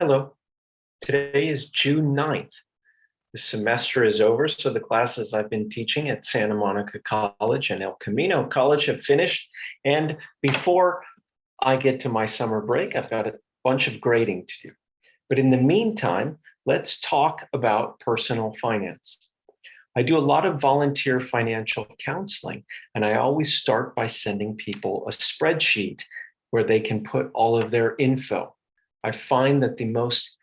Hello, today is June 9th. The semester is over, so the classes I've been teaching at Santa Monica College and El Camino College have finished. And before I get to my summer break, I've got a bunch of grading to do. But in the meantime, let's talk about personal finance. I do a lot of volunteer financial counseling, and I always start by sending people a spreadsheet where they can put all of their info. I find that the most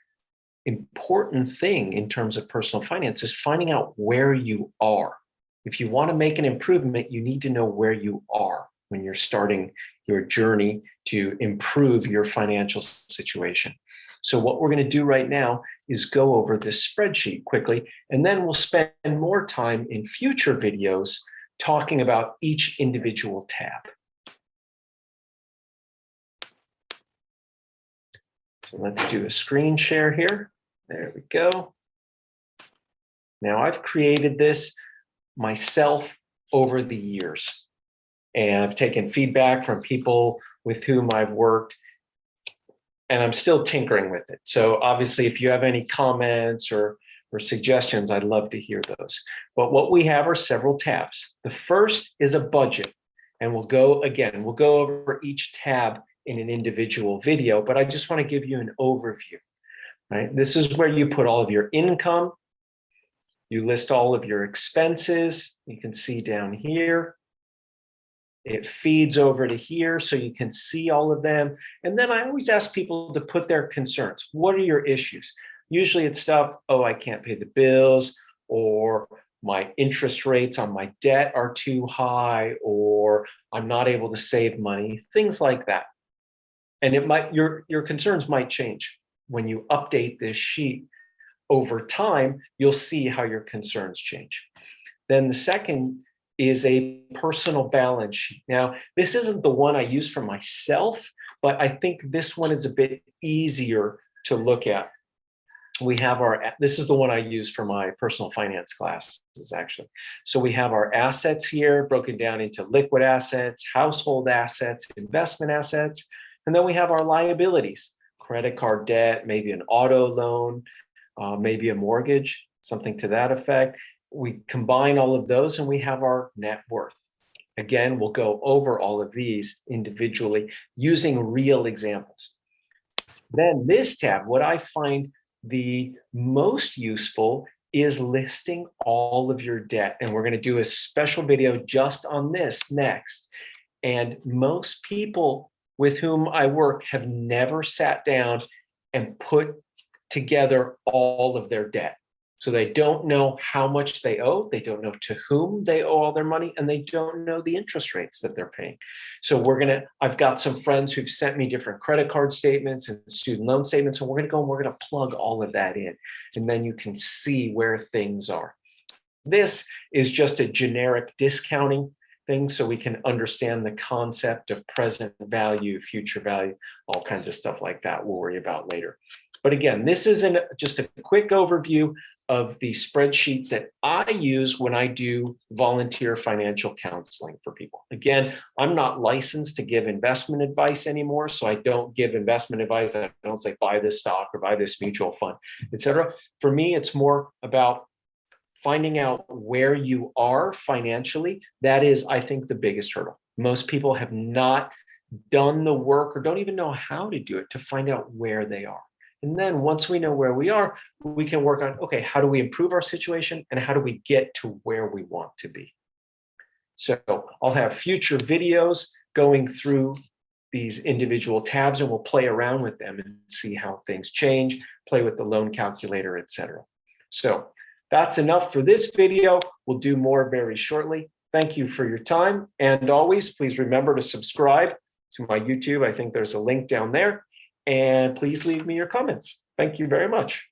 important thing in terms of personal finance is finding out where you are. If you want to make an improvement, you need to know where you are when you're starting your journey to improve your financial situation. So what we're going to do right now is go over this spreadsheet quickly, and then we'll spend more time in future videos talking about each individual tab. So let's do a screen share here. There we go. Now I've created this myself over the years, and I've taken feedback from people with whom I've worked, and I'm still tinkering with it. So obviously, if you have any comments or suggestions, I'd love to hear those. But what we have are several tabs. The first is a budget, and we'll go over each tab in an individual video, but I just want to give you an overview. Right? This is where you put all of your income. You list all of your expenses. You can see down here. It feeds over to here so you can see all of them. And then I always ask people to put their concerns. What are your issues? Usually it's stuff, oh, I can't pay the bills, or my interest rates on my debt are too high, or I'm not able to save money, things like that. And it might, your concerns might change. When you update this sheet over time, you'll see how your concerns change. Then the second is a personal balance sheet. Now, this isn't the one I use for myself, but I think this one is a bit easier to look at. We have this is the one I use for my personal finance classes, actually. So we have our assets here broken down into liquid assets, household assets, investment assets, and then we have our liabilities. Credit card debt, maybe an auto loan, maybe a mortgage, something to that effect. We combine all of those and we have our net worth. Again, we'll go over all of these individually using real examples. Then this tab, what I find the most useful is listing all of your debt. And we're going to do a special video just on this next. And most people with whom I work have never sat down and put together all of their debt. So they don't know how much they owe, they don't know to whom they owe all their money, and they don't know the interest rates that they're paying. So I've got some friends who've sent me different credit card statements and student loan statements, and we're gonna plug all of that in, and then you can see where things are. This is just a generic discounting things so we can understand the concept of present value, future value, all kinds of stuff like that we'll worry about later. But again, this is just a quick overview of the spreadsheet that I use when I do volunteer financial counseling for people. Again, I'm not licensed to give investment advice anymore, so I don't give investment advice. I don't say buy this stock or buy this mutual fund, etc. For me, it's more about finding out where you are financially. That is, I think, the biggest hurdle. Most people have not done the work or don't even know how to do it to find out where they are. And then once we know where we are, we can work on, okay, how do we improve our situation and how do we get to where we want to be? So I'll have future videos going through these individual tabs, and we'll play around with them and see how things change, play with the loan calculator, etc. So that's enough for this video. We'll do more very shortly. Thank you for your time. And always, please remember to subscribe to my YouTube. I think there's a link down there. And please leave me your comments. Thank you very much.